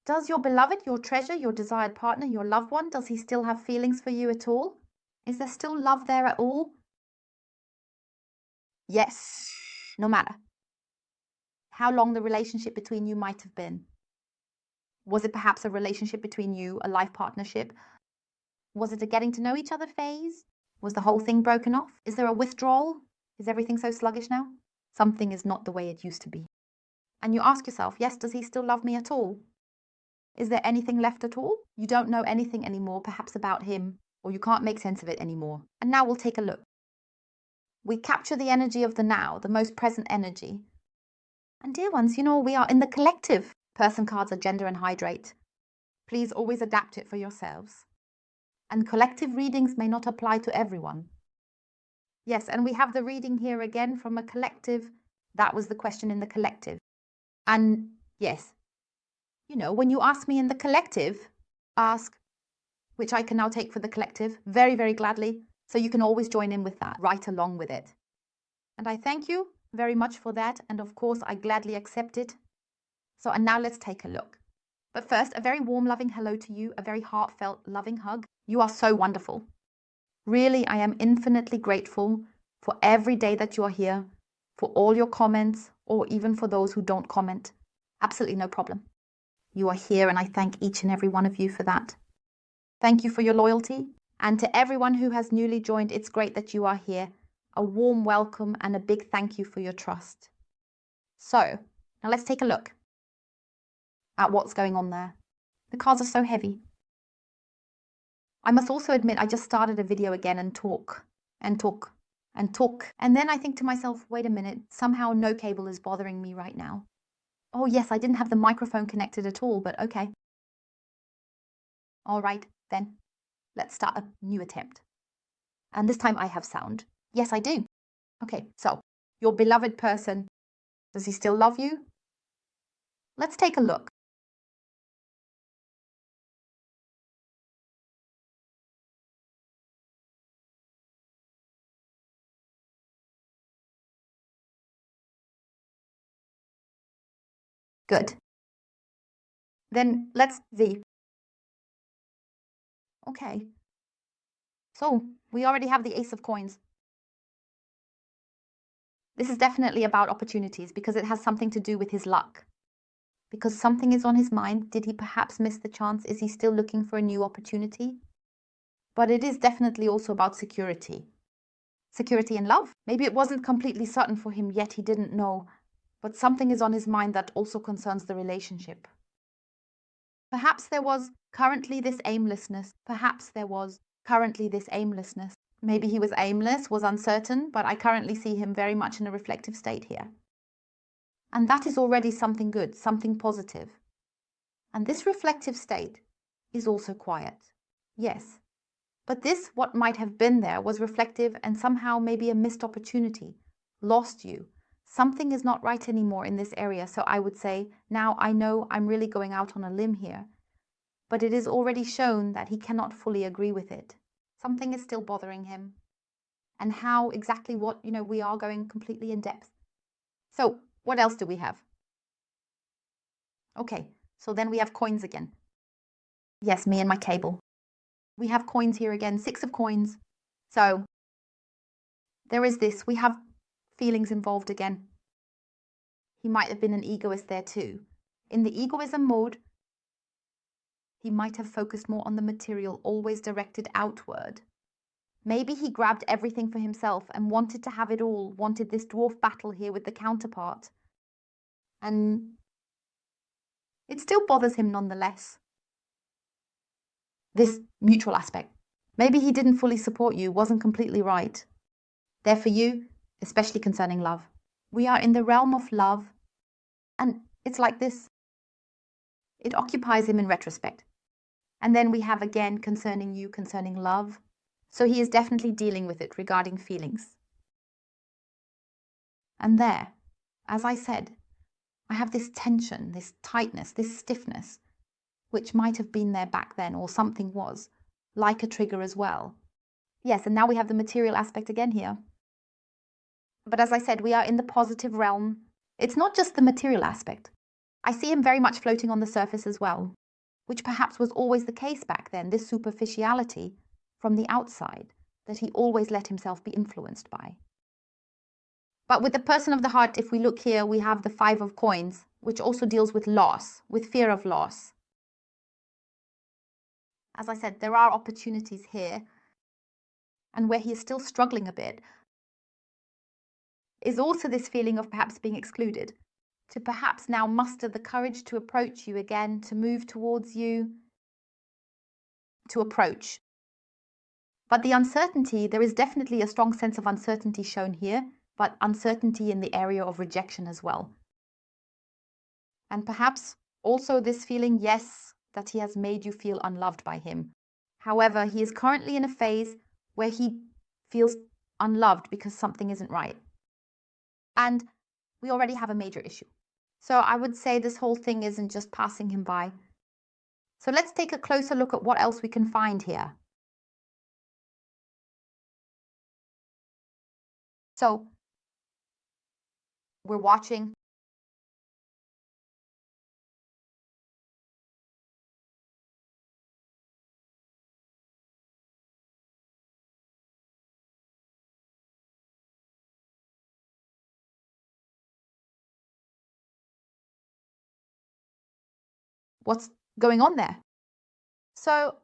Does your beloved, your treasure, your desired partner, your loved one, does he still have feelings for you at all? Is there still love there at all? Yes, no matter how long the relationship between you might have been. Was it perhaps a relationship between you, a life partnership? Was it a getting to know each other phase? Was the whole thing broken off? Is there a withdrawal? Is everything so sluggish now? Something is not the way it used to be. And you ask yourself, yes, does he still love me at all? Is there anything left at all? You don't know anything anymore, perhaps about him, or you can't make sense of it anymore. And now we'll take a look. We capture the energy of the now, the most present energy. And dear ones, we are in the collective. Person cards are gender and hydrate. Please always adapt it for yourselves. And collective readings may not apply to everyone. Yes, and we have the reading here again from a collective. That was the question in the collective. And yes, when you ask me in the collective, ask, which I can now take for the collective very, very gladly. So you can always join in with that, right along with it. And I thank you very much for that. And of course, I gladly accept it. And now let's take a look. But first, a very warm, loving hello to you, a very heartfelt, loving hug. You are so wonderful. Really, I am infinitely grateful for every day that you are here, for all your comments, or even for those who don't comment. Absolutely no problem. You are here, and I thank each and every one of you for that. Thank you for your loyalty. And to everyone who has newly joined, it's great that you are here. A warm welcome and a big thank you for your trust. So, now let's take a look at what's going on there. The cards are so heavy. I must also admit, I just started a video again and talk. And then I think to myself, wait a minute, somehow no cable is bothering me right now. Oh yes, I didn't have the microphone connected at all, but okay. All right, then let's start a new attempt. And this time I have sound. Yes, I do. Okay, so your beloved person, does he still love you? Let's take a look. Good. Then let's see. Okay. So we already have the Ace of Coins. This is definitely about opportunities because it has something to do with his luck. Because something is on his mind. Did he perhaps miss the chance? Is he still looking for a new opportunity? But it is definitely also about security. Security in love. Maybe it wasn't completely certain for him yet, he didn't know. But something is on his mind that also concerns the relationship. Perhaps there was currently this aimlessness. Maybe he was aimless, was uncertain, but I currently see him very much in a reflective state here. And that is already something good, something positive. And this reflective state is also quiet. Yes. But this, what might have been there, was reflective and somehow maybe a missed opportunity, lost you. Something is not right anymore in this area. So I would say, now I know I'm really going out on a limb here, but it is already shown that he cannot fully agree with it. Something is still bothering him. And how exactly what, we are going completely in depth. So what else do we have? Okay, so then we have coins again. Yes, me and my cable. We have coins here again, 6 of coins. So there is this, we have feelings involved again. He might have been an egoist there too. In the egoism mode, he might have focused more on the material, always directed outward. Maybe he grabbed everything for himself and wanted to have it all, wanted this dwarf battle here with the counterpart. And it still bothers him nonetheless. This mutual aspect. Maybe he didn't fully support you, wasn't completely right. There for you, especially concerning love. We are in the realm of love, and it's like this. It occupies him in retrospect. And then we have again concerning you, concerning love. So he is definitely dealing with it regarding feelings. And there, as I said, I have this tension, this tightness, this stiffness, which might have been there back then, or something was, like a trigger as well. Yes, and now we have the material aspect again here. But as I said, we are in the positive realm. It's not just the material aspect. I see him very much floating on the surface as well, which perhaps was always the case back then, this superficiality from the outside that he always let himself be influenced by. But with the person of the heart, if we look here, we have the 5 of coins, which also deals with loss, with fear of loss. As I said, there are opportunities here, and where he is still struggling a bit is also this feeling of perhaps being excluded, to perhaps now muster the courage to approach you again, to move towards you, to approach. But the uncertainty, there is definitely a strong sense of uncertainty shown here, but uncertainty in the area of rejection as well. And perhaps also this feeling, yes, that he has made you feel unloved by him. However, he is currently in a phase where he feels unloved because something isn't right. And we already have a major issue. So I would say this whole thing isn't just passing him by. So let's take a closer look at what else we can find here. So we're watching. What's going on there? So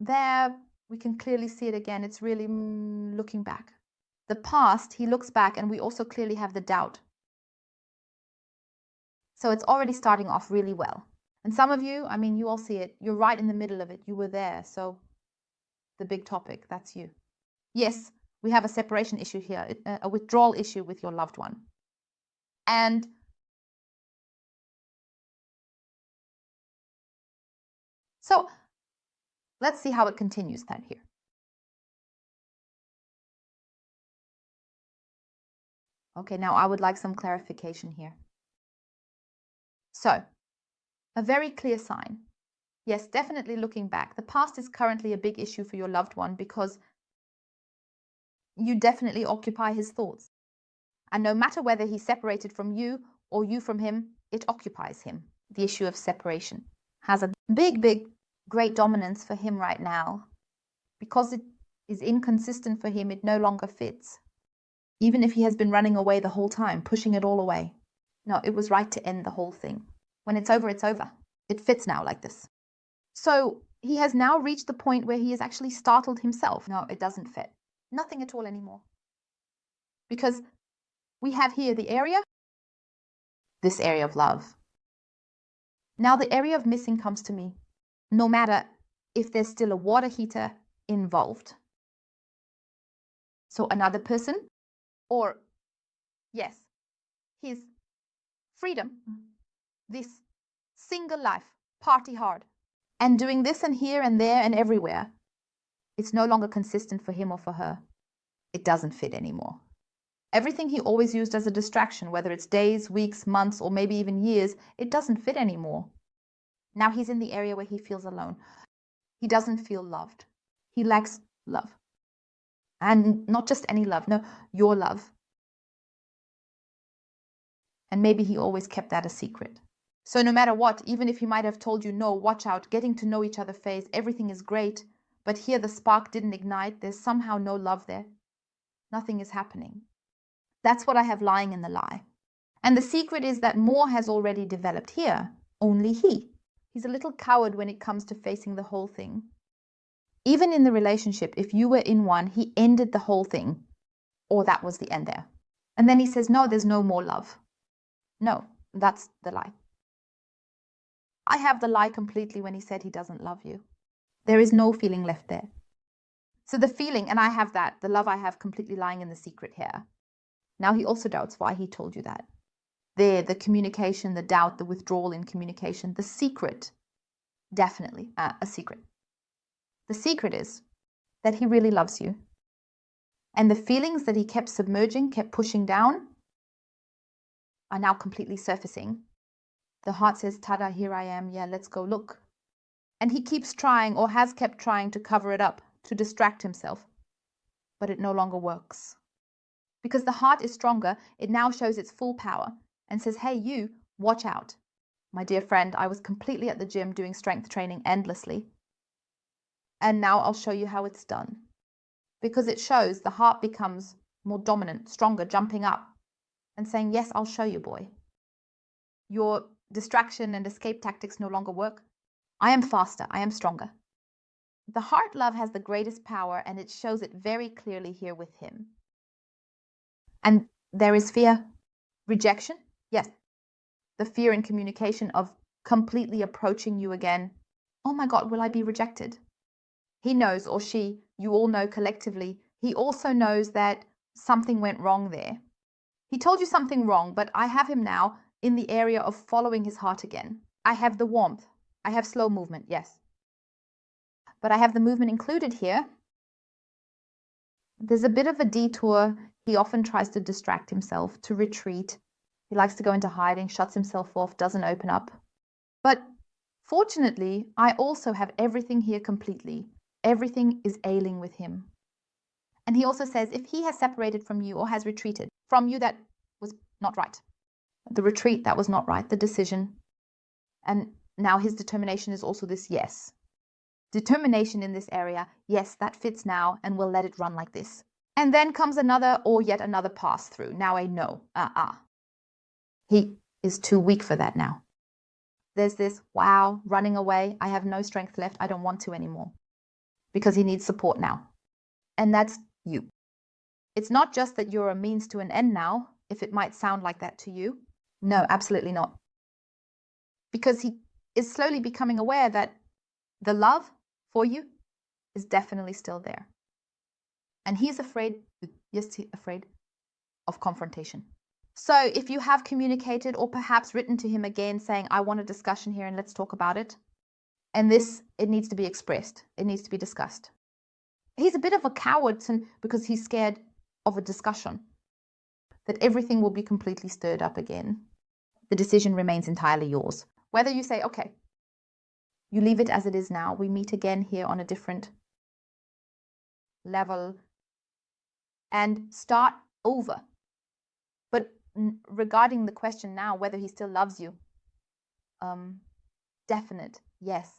there we can clearly see it again. It's really looking back. The past, he looks back, and we also clearly have the doubt. So it's already starting off really well. And some of you, I mean, you all see it. You're right in the middle of it. You were there. So the big topic, that's you. Yes, we have a separation issue here, a withdrawal issue with your loved one. And so let's see how it continues then here. Okay, now I would like some clarification here. So, a very clear sign. Yes, definitely looking back. The past is currently a big issue for your loved one because you definitely occupy his thoughts. And no matter whether he's separated from you or you from him, it occupies him. The issue of separation has a big, great dominance for him right now. Because it is inconsistent for him, it no longer fits. Even if he has been running away the whole time, pushing it all away. No, it was right to end the whole thing. When it's over, it's over. It fits now like this. So he has now reached the point where he is actually startled himself. No, it doesn't fit. Nothing at all anymore. Because we have here the area, this area of love. Now the area of missing comes to me, no matter if there's still a water heater involved. So another person, or yes, his freedom, this single life, party hard, and doing this and here and there and everywhere. It's no longer consistent for him or for her. It doesn't fit anymore. Everything he always used as a distraction, whether it's days, weeks, months, or maybe even years, it doesn't fit anymore. Now he's in the area where he feels alone. He doesn't feel loved. He lacks love. And not just any love, no, your love. And maybe he always kept that a secret. So no matter what, even if he might have told you, no, watch out, getting to know each other phase, everything is great, but here the spark didn't ignite, there's somehow no love there. Nothing is happening. That's what I have lying in the lie. And the secret is that more has already developed here. Only he. He's a little coward when it comes to facing the whole thing. Even in the relationship, if you were in one, he ended the whole thing. Or that was the end there. And then he says, no, there's no more love. No, that's the lie. I have the lie completely when he said he doesn't love you. There is no feeling left there. So the feeling, and I have that, the love I have completely lying in the secret here. Now he also doubts why he told you that. There, the communication, the doubt, the withdrawal in communication, the secret, definitely a secret. The secret is that he really loves you. And the feelings that he kept submerging, kept pushing down, are now completely surfacing. The heart says, tada, here I am, yeah, let's go look. And he keeps trying, or has kept trying, to cover it up, to distract himself. But it no longer works. Because the heart is stronger, it now shows its full power and says, hey, you, watch out. My dear friend, I was completely at the gym doing strength training endlessly. And now I'll show you how it's done. Because it shows the heart becomes more dominant, stronger, jumping up and saying, yes, I'll show you, boy. Your distraction and escape tactics no longer work. I am faster. I am stronger. The heart love has the greatest power, and it shows it very clearly here with him. And there is fear. Rejection? Yes. The fear in communication of completely approaching you again. Oh my God, will I be rejected? He knows, or she, you all know collectively, he also knows that something went wrong there. He told you something wrong, but I have him now in the area of following his heart again. I have the warmth. I have slow movement, yes. But I have the movement included here. There's a bit of a detour. He often tries to distract himself, to retreat. He likes to go into hiding, shuts himself off, doesn't open up. But fortunately, I also have everything here completely. Everything is ailing with him. And he also says if he has separated from you or has retreated from you, that was not right. The retreat, that was not right. The decision. And now his determination is also this yes. Determination in this area, yes, that fits now, and we'll let it run like this. And then comes another or yet another pass through. Now a no. He is too weak for that now. There's this, wow, running away. I have no strength left. I don't want to anymore. Because he needs support now. And that's you. It's not just that you're a means to an end now, if it might sound like that to you. No, absolutely not. Because he is slowly becoming aware that the love for you is definitely still there. And he's afraid, yes, he's afraid of confrontation. So if you have communicated or perhaps written to him again saying, I want a discussion here and let's talk about it. And this, it needs to be expressed. It needs to be discussed. He's a bit of a coward because he's scared of a discussion, that everything will be completely stirred up again. The decision remains entirely yours. Whether you say, okay, you leave it as it is now, we meet again here on a different level and start over. But regarding the question now, whether he still loves you, definite, yes.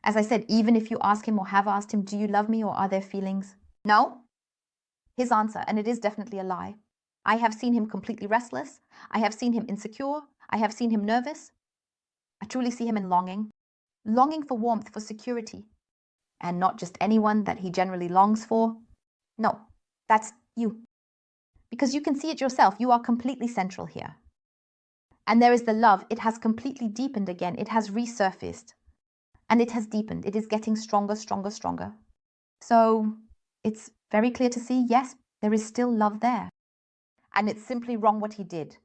As I said, even if you ask him or have asked him, do you love me or are there feelings? No. His answer, and it is definitely a lie. I have seen him completely restless. I have seen him insecure. I have seen him nervous. I truly see him in longing for warmth, for security, and not just anyone that he generally longs for. No, that's you. Because you can see it yourself. You are completely central here. And there is the love. It has completely deepened again. It has resurfaced. And it has deepened. It is getting stronger, stronger, stronger. So it's very clear to see, yes, there is still love there. And it's simply wrong what he did.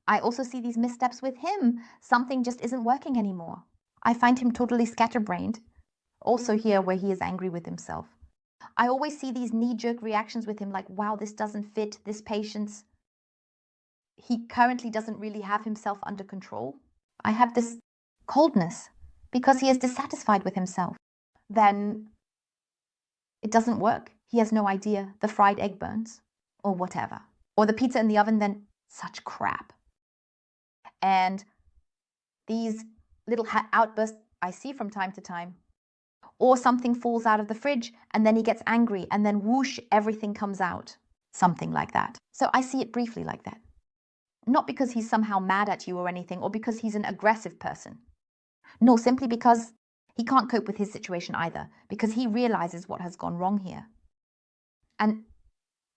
I also see these missteps with him. Something just isn't working anymore. I find him totally scatterbrained. Also here where he is angry with himself. I always see these knee-jerk reactions with him like, wow, this doesn't fit, this patience. He currently doesn't really have himself under control. I have this coldness because he is dissatisfied with himself. Then it doesn't work. He has no idea. The fried egg burns or whatever. Or the pizza in the oven, then such crap. And these little outbursts I see from time to time. Or something falls out of the fridge and then he gets angry and then whoosh, everything comes out. Something like that. So I see it briefly like that. Not because he's somehow mad at you or anything, or because he's an aggressive person. No, simply because he can't cope with his situation either, because he realizes what has gone wrong here. And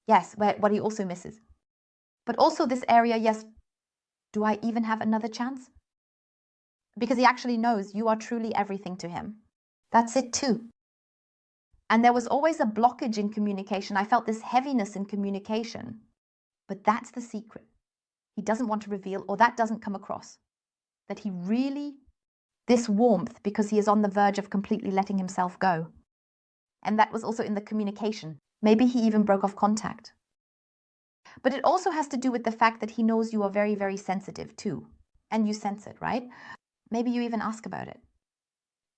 yes, what he also misses. But also this area, yes, do I even have another chance? Because he actually knows you are truly everything to him. That's it too. And there was always a blockage in communication. I felt this heaviness in communication. But that's the secret. He doesn't want to reveal, or that doesn't come across. That he really, this warmth, because he is on the verge of completely letting himself go. And that was also in the communication. Maybe he even broke off contact. But it also has to do with the fact that he knows you are very, very sensitive too. And you sense it, right? Maybe you even ask about it.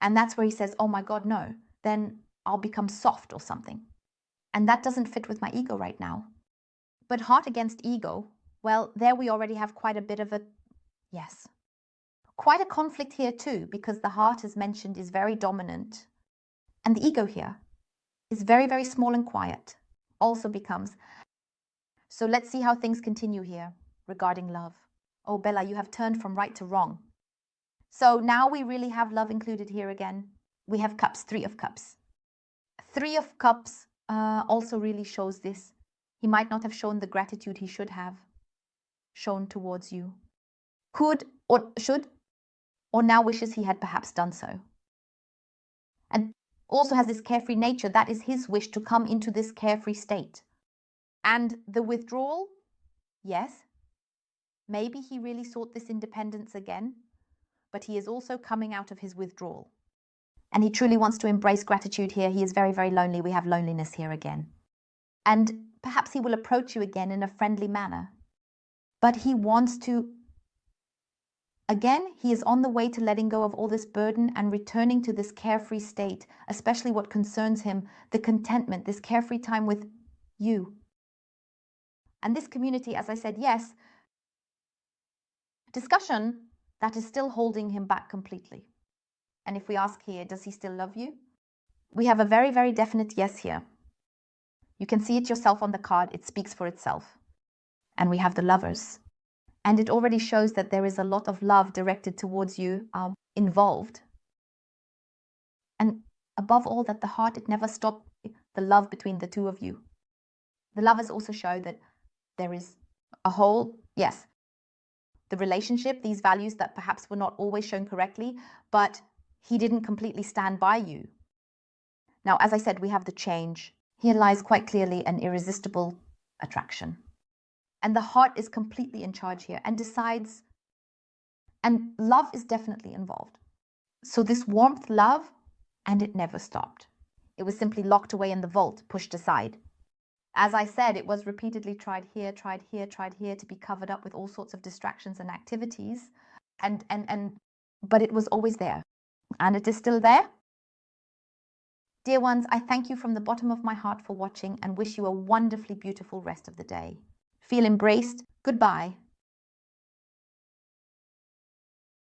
And that's where he says, oh my God, no. Then I'll become soft or something. And that doesn't fit with my ego right now. But heart against ego, Well, there we already have quite a bit of a, yes, quite a conflict here too, because the heart, as mentioned, is very dominant. And the ego here is very, very small and quiet, also becomes. So let's see how things continue here regarding love. Oh, Bella, you have turned from right to wrong. So now we really have love included here again. We have cups, 3 of cups. 3 of cups also really shows this. He might not have shown the gratitude he should have shown towards you. Could or should, or now wishes he had perhaps done so. And also has this carefree nature. That is his wish to come into this carefree state. And the withdrawal, yes, maybe he really sought this independence again, but he is also coming out of his withdrawal. And he truly wants to embrace gratitude here. He is very, very lonely. We have loneliness here again. And perhaps he will approach you again in a friendly manner. But he wants to, again, he is on the way to letting go of all this burden and returning to this carefree state, especially what concerns him, the contentment, this carefree time with you. And this community, as I said, yes, discussion that is still holding him back completely. And if we ask here, does he still love you? We have a very, very definite yes here. You can see it yourself on the card. It speaks for itself. And we have the Lovers. And it already shows that there is a lot of love directed towards you involved. And above all, that the heart, it never stopped the love between the two of you. The Lovers also show that there is a whole, yes, the relationship, these values that perhaps were not always shown correctly, but he didn't completely stand by you. Now, as I said, we have the change. Here lies quite clearly an irresistible attraction. And the heart is completely in charge here and decides, and love is definitely involved. So this warmth, love, and it never stopped. It was simply locked away in the vault, pushed aside. As I said, it was repeatedly tried here, tried here, tried here to be covered up with all sorts of distractions and activities. But it was always there. And it is still there. Dear ones, I thank you from the bottom of my heart for watching and wish you a wonderfully beautiful rest of the day. Feel embraced. Goodbye.